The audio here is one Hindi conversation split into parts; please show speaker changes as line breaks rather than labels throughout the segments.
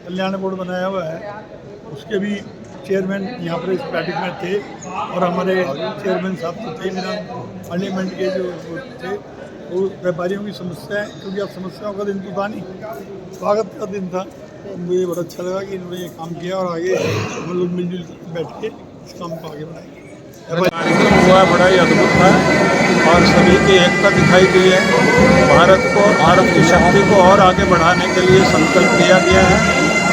कल्याण बोर्ड बनाया हुआ है, उसके भी चेयरमैन यहाँ पर इस बैठक में थे और हमारे चेयरमैन साहब तो थे, पार्लियामेंट के जो थे, तो व्यापारियों की समस्याएं, क्योंकि अब समस्याओं का दिन तो था नहीं, स्वागत का दिन था। तो मुझे बहुत अच्छा लगा कि इन्होंने ये काम किया और आगे हम लोग मिलजुल कर बैठ के इस काम को आगे बढ़ाएंगे।
कार्यक्रम हुआ बड़ा ही अद्भुत था और सभी की एकता दिखाई दी है। भारत की शक्ति को और आगे बढ़ाने के लिए संकल्प लिया गया है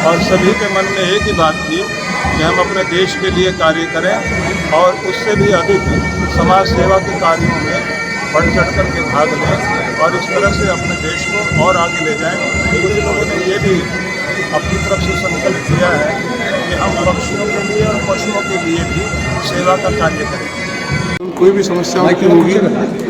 और सभी के मन में एक ही बात थी कि हम अपने देश के लिए कार्य करें और उससे भी अधिक समाज सेवा के कार्यों में बढ़ चढ़ कर के भाग लें और इस तरह से अपने देश को और आगे ले जाएं। कुछ लोगों ने ये भी अपनी तरफ से संकल्प किया है कि हम पक्षियों के लिए और पशुओं के लिए भी सेवा का कार्य करें।
कोई भी समस्या होगी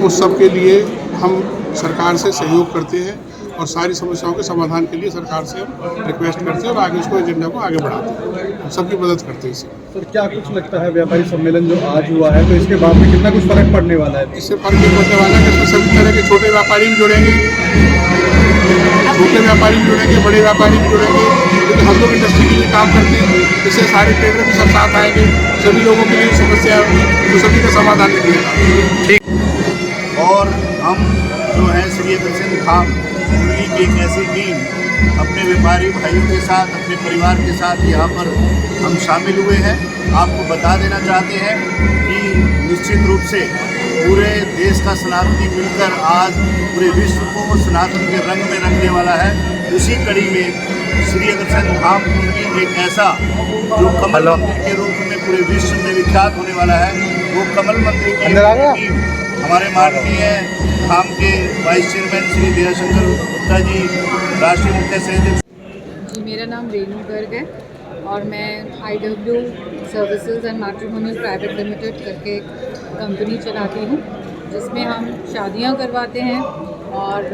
उस सब के लिए हम सरकार से सहयोग करते हैं और सारी समस्याओं के समाधान के लिए सरकार से हम रिक्वेस्ट करते हैं और आगे उसको एजेंडा को आगे बढ़ाते हैं, सबकी मदद करते हैं।
सर क्या कुछ लगता है व्यापारी सम्मेलन जो आज हुआ है तो इसके बाद में कितना कुछ फर्क पड़ने वाला है?
इससे फर्क ये पड़ने वाला है कि इसमें सभी तरह के छोटे व्यापारी भी जुड़ेंगे, छोटे व्यापारी भी जुड़ेंगे, बड़े व्यापारी भी जुड़ेंगे, क्योंकि हम लोग इंडस्ट्री के लिए काम करते हैं। इससे सारे ट्रेडर भी सब साथ आएंगे, सभी लोगों के लिए समस्या तो सभी का समाधान निकलेगा।
और हम जो है श्री अग्रसेन धाम की एक ऐसी टीम अपने व्यापारी भाइयों के साथ, अपने परिवार के साथ यहाँ पर हम शामिल हुए हैं। आपको बता देना चाहते हैं कि निश्चित रूप से पूरे देश का सनातनी मिलकर आज पूरे विश्व को सनातन के रंग में रंगने वाला है। उसी कड़ी में श्री अग्रसेन धाम की एक ऐसा जो कमल मंदिर के रूप में पूरे विश्व में विख्यात होने वाला है, वो कमल मंदिर की टीम हमारे माननीय धाम के वाइस चेयरमैन श्री दयाशंकर गुप्ता जी, राष्ट्रीय मुख्य सचिव
जी, मेरा नाम रेणु गर्ग है और मैं IW services and matrimonial private limited करके एक कंपनी चलाती हूँ, जिसमें हम शादियाँ करवाते हैं और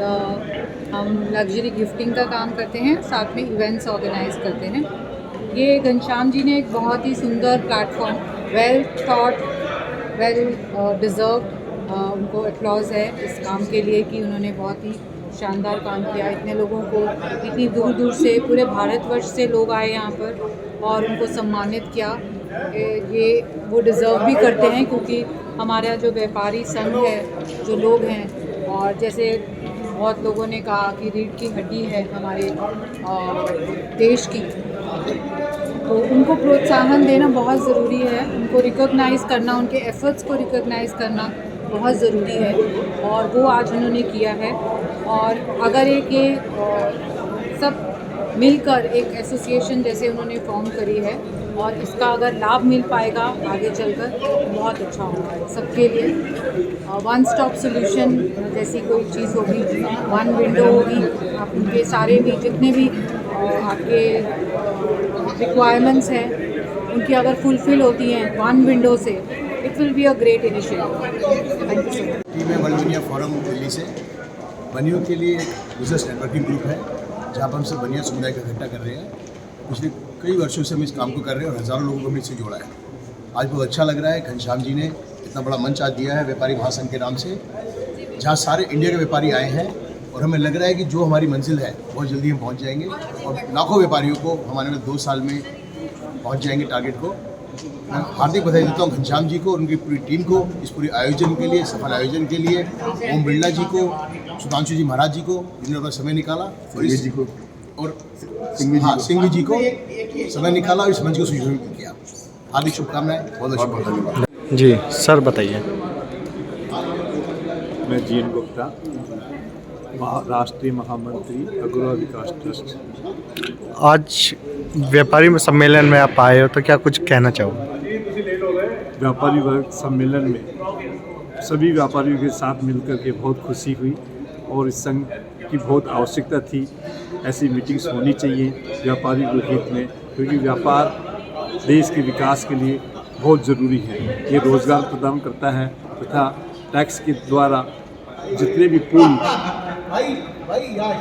हम लग्जरी गिफ्टिंग का काम करते हैं, साथ में इवेंट्स ऑर्गेनाइज करते हैं। ये घनश्याम जी ने एक बहुत ही सुंदर platform, well thought, well deserved, उनको एप्लॉज है इस काम के लिए कि उन्होंने बहुत ही शानदार काम किया। इतने लोगों को, इतनी दूर दूर से, पूरे भारतवर्ष से लोग आए यहाँ पर और उनको सम्मानित किया। ये वो डिज़र्व भी करते हैं, क्योंकि हमारा जो व्यापारी संघ है, जो लोग हैं, और जैसे बहुत लोगों ने कहा कि रीढ़ की हड्डी है हमारे देश की, तो उनको प्रोत्साहन देना बहुत ज़रूरी है। उनको रिकॉग्नाइज़ करना, उनके एफ़र्ट्स को रिकॉग्नाइज़ करना बहुत ज़रूरी है और वो आज उन्होंने किया है। और अगर ये सब मिलकर एक एसोसिएशन जैसे उन्होंने फॉर्म करी है और इसका अगर लाभ मिल पाएगा आगे चलकर, तो बहुत अच्छा होगा सबके लिए। वन स्टॉप सॉल्यूशन जैसी कोई चीज़ होगी, वन विंडो होगी, आप उनके सारे भी जितने भी आपके रिक्वायरमेंट्स हैं उनकी अगर फुलफ़िल होती हैं वन विंडो से, it will be a great initiative. Thank you sir.
Team है वर्ल्ड बनिया फोरम दिल्ली से। बनियों के लिए एक बिजनेस नेटवर्किंग ग्रुप है जहाँ पर हम सब बनिया समुदाय का इकट्ठा कर रहे हैं। पिछले कई वर्षों से हम इस काम को कर रहे हैं और हज़ारों लोगों को हमने इससे जोड़ा है। आज बहुत अच्छा लग रहा है, घनश्याम जी ने इतना बड़ा मंच आज दिया है व्यापारी महासंघ के नाम से, जहाँ सारे इंडिया के व्यापारी आए हैं और हमें लग रहा है कि जो हमारी मंजिल है बहुत जल्दी हम पहुँच जाएंगे और लाखों व्यापारियों को हमारे 2 साल में पहुँच जाएंगे टारगेट को। मैं हार्दिक बधाई देता हूँ घनश्याम जी को और उनकी पूरी टीम को इस पूरे आयोजन के लिए, सफल आयोजन के लिए। ओम बिरला जी को, सुधांशु जी महाराज जी को, जिन्होंने अपना समय निकाला, और इस जी को और सिंह जी को समय निकाला और इस मंच को सुशोभित किया। हार्दिक शुभकामनाएं, बहुत बहुत धन्यवाद।
जी सर बताइए।
मैं जीएन गुप्ता, राष्ट्रीय महामंत्री अग्रवाल विकास ट्रस्ट।
आज व्यापारी सम्मेलन में आप आए हो तो क्या कुछ कहना चाहोगे?
व्यापारी वर्ग सम्मेलन में सभी व्यापारियों के साथ मिलकर के बहुत खुशी हुई और इस संघ की बहुत आवश्यकता थी। ऐसी मीटिंग्स होनी चाहिए व्यापारी के हित में, क्योंकि व्यापार देश के विकास के लिए बहुत ज़रूरी है। ये रोज़गार प्रदान करता है तथा टैक्स के द्वारा जितने भी पुल,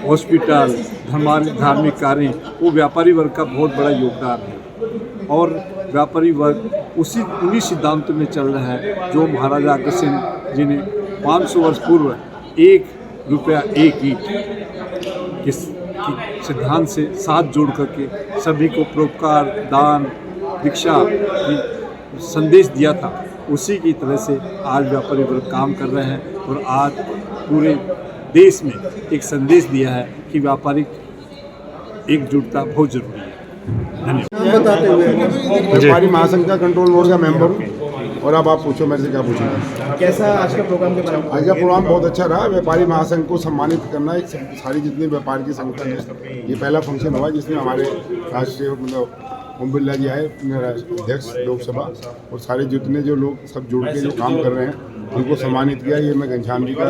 हॉस्पिटल, धार्मिक कार्य, वो व्यापारी वर्ग का बहुत बड़ा योगदान है। और व्यापारी वर्ग उन्हीं सिद्धांतों में चल रहा है जो महाराजा अग्रसेन जी ने 500 वर्ष पूर्व 1 रुपया 1 ईंट
की सिद्धांत से साथ जोड़ करके सभी को परोपकार, दान, भिक्षा की संदेश दिया था, उसी की तरह से आज व्यापारी वर्ग काम कर रहे हैं और आज पूरे देश में एक संदेश दिया है कि व्यापारिक एकजुटता बहुत जरूरी है। धन्यवाद।
बताते हुए व्यापारी महासंघ का कंट्रोल बोर्ड का मेंबर हूँ और अब आप पूछो मेरे से क्या पूछेंगे।
कैसा आज का प्रोग्राम के बारे में?
आज का प्रोग्राम बहुत अच्छा रहा। व्यापारी महासंघ को सम्मानित करना एक सारी जितनी व्यापार की संगठन है, ये पहला फंक्शन हुआ जिसमें हमारे राष्ट्रीय मतलब ओम बिरला जी आए, अध्यक्ष लोकसभा, और सारे जितने जो लोग सब जुड़ के जो काम कर रहे हैं उनको सम्मानित किया। ये मैं घनश्याम जी का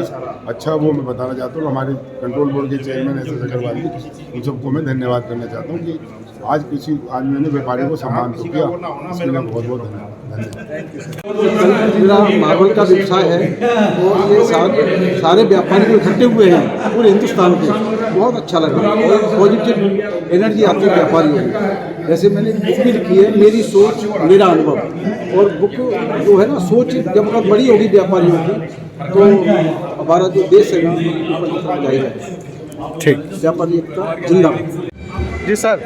अच्छा वो मैं बताना चाहता हूँ। हमारे कंट्रोल बोर्ड के चेयरमैन एस एस अग्रवाल जी, उन सबको मैं धन्यवाद करना चाहता हूँ कि आज मैंने व्यापारी को सम्मान तो किया, इसके लिए बहुत बहुत धन्यवाद।
मेरा मार्बल का व्यवसाय है और ये सारे व्यापारी जो इकट्ठे हुए हैं पूरे हिंदुस्तान के, बहुत अच्छा लगा और पॉजिटिव एनर्जी आती है व्यापारियों में। जैसे मैंने बुक भी लिखी है, मेरी सोच मेरा अनुभव, और बुक जो है ना, सोच जब बहुत बड़ी होगी व्यापारियों की तो हमारा जो देश है ऊपर की तरफ जाएगा।
ठीक,
व्यापारी एकता जिंदाबाद।
जी सर।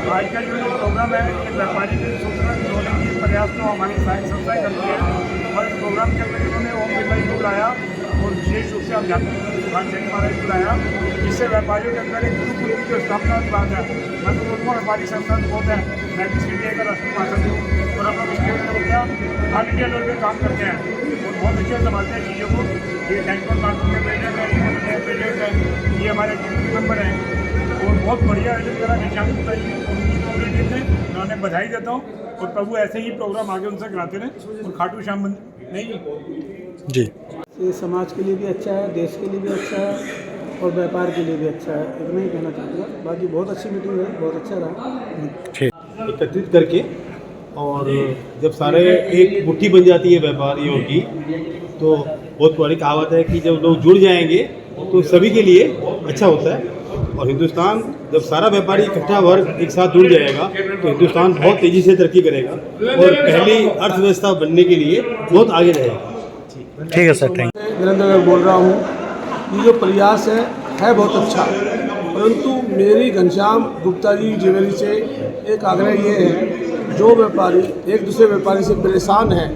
आज का जो प्रोग्राम है ये व्यापारी के सूचना जोड़ने के प्रयास को हमारी सारी संस्थाएं करती है और इस प्रोग्राम के अंदर इन्होंने ओम बिरला जी को बुलाया और विशेष रूप से अध्यात्मिक सुभाष चंद्र महाराज को बुलाया, जिससे व्यापारियों के अंदर एक गुरुकुल की जो स्थापना की बात है। मैं तो बोलूँगा व्यापारी संस्थान बहुत है, मैं किस इंडिया का राष्ट्रीय महासंघ हूँ और हम लोग इसके अंदर क्या ऑल इंडिया लेवल पर काम करते हैं और बहुत अच्छे संभालते हैं चीज़ों को। ये बैंकॉक मार्केट के प्रेसिडेंट है, ये हमारे डिप्टी मेंबर हैं और बहुत बढ़िया आयोजन करा घनश्याम गुप्ता जी और पूरी टीम ने। मैं उन्हें बधाई देता हूँ और प्रभु ऐसे ही प्रोग्राम आगे उनसे कराते रहें और खाटू श्याम नहीं
जी,
ये समाज के लिए भी अच्छा है, देश के लिए भी अच्छा है और व्यापार के लिए भी अच्छा है, इतना ही कहना चाहूँगा। बाकी बहुत अच्छी मीटिंग है, बहुत अच्छा रहा।
एकत्रित करके और जब सारे एक मुट्ठी बन जाती है व्यापारियों की, तो बहुत बड़ी कहावत है कि जब लोग जुड़ जाएंगे तो सभी के लिए अच्छा होता है। और हिंदुस्तान जब सारा व्यापारी इकट्ठा वर्ग एक साथ जुड़ जाएगा तो हिंदुस्तान बहुत तेज़ी से तरक्की करेगा और पहली अर्थव्यवस्था बनने के लिए बहुत आगे रहेगा।
ठीक है सर, थैंक
यू। वीरेंद्र बोल रहा हूँ। ये जो प्रयास है बहुत अच्छा, परंतु मेरी घनश्याम गुप्ता जी ज्वेलरी से एक आग्रह ये है, जो व्यापारी एक दूसरे व्यापारी से परेशान है,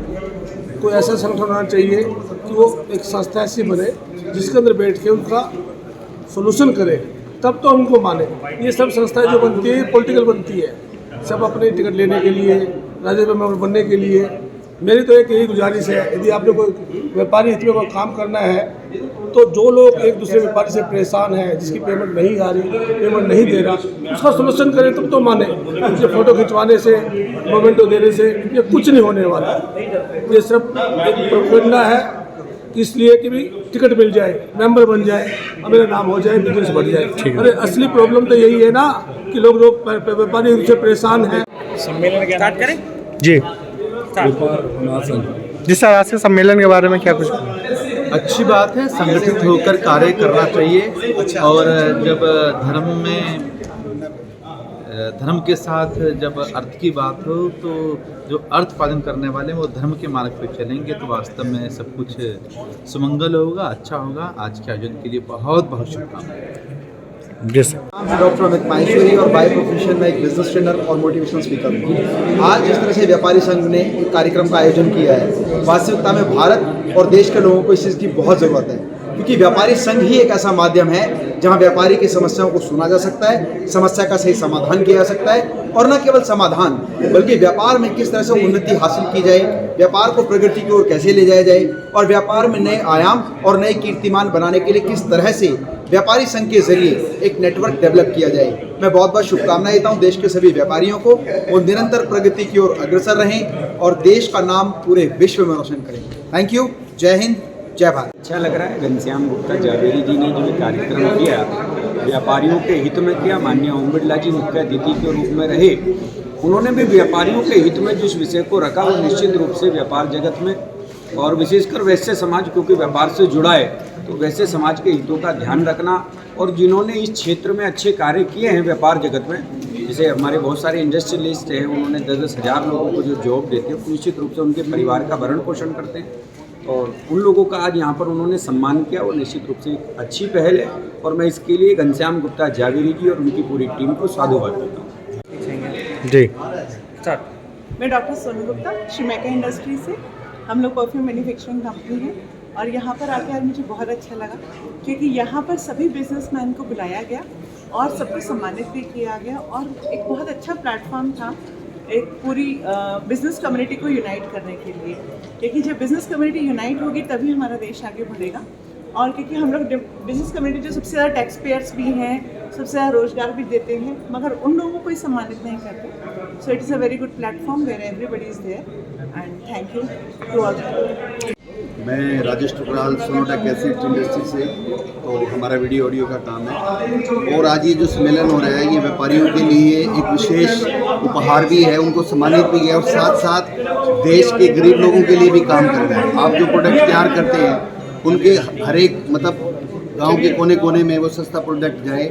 कोई ऐसा संगठन होना चाहिए कि वो एक संस्था ऐसी बने जिसके अंदर बैठ के उनका सोल्यूशन करे, तब तो उनको माने। ये सब संस्थाएं जो बनती है पॉलिटिकल बनती है, सब अपने टिकट लेने के लिए, राज्यसभा मेंबर बनने के लिए। मेरी तो एक यही गुजारिश है, यदि आपने कोई व्यापारी हित में कोई काम करना है तो जो लोग एक दूसरे व्यापारी से परेशान है, जिसकी पेमेंट नहीं आ रही, पेमेंट नहीं दे रहा, उसका सोल्यूशन करें तब तो माने। उनसे फ़ोटो खिंचवाने से, मोमेंटो देने से ये कुछ नहीं होने वाला। ये सब एक प्रोपेगेंडा है, इसलिए कि भी टिकट मिल जाए, मेंबर बन जाए, मेरा नाम हो जाए, बिजनेस बढ़ जाए। अरे असली प्रॉब्लम तो यही है ना कि लोग व्यापारी उनसे परेशान हैं।
सम्मेलन स्टार्ट करें
जी जी सर, आज के सम्मेलन के बारे में क्या कुछ?
अच्छी बात है, संगठित होकर कार्य करना चाहिए और जब धर्म के साथ जब अर्थ की बात हो तो जो अर्थ पालन करने वाले वो धर्म के मार्ग पर चलेंगे तो वास्तव में सब कुछ सुमंगल होगा, अच्छा होगा। आज के आयोजन के लिए बहुत बहुत शुभकामनाएं।
डॉक्टर अमित माहेश्वरी और बाय प्रोफेशन में एक बिजनेस ट्रेनर और मोटिवेशनल स्पीकर हूँ। आज जिस तरह से व्यापारी संघ ने एक कार्यक्रम का आयोजन किया है, वास्तविकता में भारत और देश के लोगों को इस चीज़ की बहुत ज़रूरत है, क्योंकि व्यापारी संघ ही एक ऐसा माध्यम है जहां व्यापारी की समस्याओं को सुना जा सकता है, समस्या का सही समाधान किया जा सकता है, और न केवल समाधान बल्कि व्यापार में किस तरह से उन्नति हासिल की जाए, व्यापार को प्रगति की ओर कैसे ले जाया जाए और व्यापार में नए आयाम और नए कीर्तिमान बनाने के लिए किस तरह से व्यापारी संघ के जरिए एक नेटवर्क डेवलप किया जाए। मैं बहुत बहुत शुभकामनाएं देता हूं देश के सभी व्यापारियों को, वो निरंतर प्रगति की ओर अग्रसर रहें और देश का नाम पूरे विश्व में रोशन करें। Thank you. जय हिंद, जय भारत।
अच्छा लग रहा है घनश्याम गुप्ता ज्वेलरी जी ने जो कार्यक्रम किया व्यापारियों के हित में किया। माननीय ओम बिरला जी मुख्य अतिथि के रूप में रहे, उन्होंने भी व्यापारियों के हित में जिस विषय को रखा वो निश्चित रूप से व्यापार जगत में और विशेषकर वैश्य समाज, क्योंकि व्यापार से जुड़ा है, तो वैश्य समाज के हितों का ध्यान रखना और जिन्होंने इस क्षेत्र में अच्छे कार्य किए हैं व्यापार जगत में, जैसे हमारे बहुत सारे इंडस्ट्रियलिस्ट हैं, उन्होंने 10-10 हज़ार लोगों को जो जॉब देते हैं, निश्चित रूप से उनके परिवार का भरण पोषण करते हैं। और उन लोगों का आज यहाँ पर उन्होंने सम्मान किया, वो निश्चित रूप से एक अच्छी पहल है और मैं इसके लिए घनश्याम गुप्ता जावेरी जी और उनकी पूरी टीम को साधुवाद देता हूँ।
जी
मैं डॉक्टर सोनू गुप्ता श्रीमेका इंडस्ट्री से, हम लोग परफ्यूम मैन्युफैक्चरिंग कंपनी है और यहाँ पर आकर आज मुझे बहुत अच्छा लगा क्योंकि यहाँ पर सभी बिजनेसमैन को बुलाया गया और सबको सम्मानित भी किया गया और एक बहुत अच्छा प्लेटफॉर्म था एक पूरी बिज़नेस कम्युनिटी को यूनाइट करने के लिए, क्योंकि जब बिज़नेस कम्युनिटी यूनाइट होगी तभी हमारा देश आगे बढ़ेगा। और क्योंकि हम लोग बिज़नेस कम्युनिटी जो सबसे ज़्यादा टैक्स पेयर्स भी हैं, सबसे ज़्यादा रोज़गार भी देते हैं, मगर उन लोगों को ही सम्मानित नहीं करते। So it is a very good platform where everybody is there and thank you to all.
मैं Rajesh Tukral Sonotech acid industry से, तो हमारा वीडियो ऑडियो का काम है और आज ये जो सम्मेलन हो रहा है ये व्यापारियों के लिए एक विशेष उपहार भी है, उनको सम्मानित भी है और साथ साथ देश के गरीब लोगों के लिए भी काम कर रहा है। आप जो प्रोडक्ट तैयार करते हैं उनके हर एक मतलब गांव के कोने कोने में वो सस्ता प्रोडक्ट जाए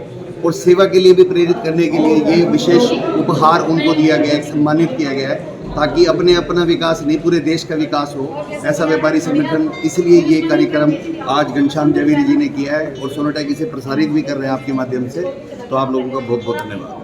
और सेवा के लिए भी प्रेरित करने के लिए ये विशेष उपहार उनको दिया गया है, सम्मानित किया गया है ताकि अपना विकास नहीं पूरे देश का विकास हो। ऐसा व्यापारी संगठन, इसलिए ये कार्यक्रम आज घनश्याम जावेरी जी ने किया है और सोनोटेक इसे प्रसारित भी कर रहे हैं आपके माध्यम से। तो आप लोगों का बहुत बहुत धन्यवाद।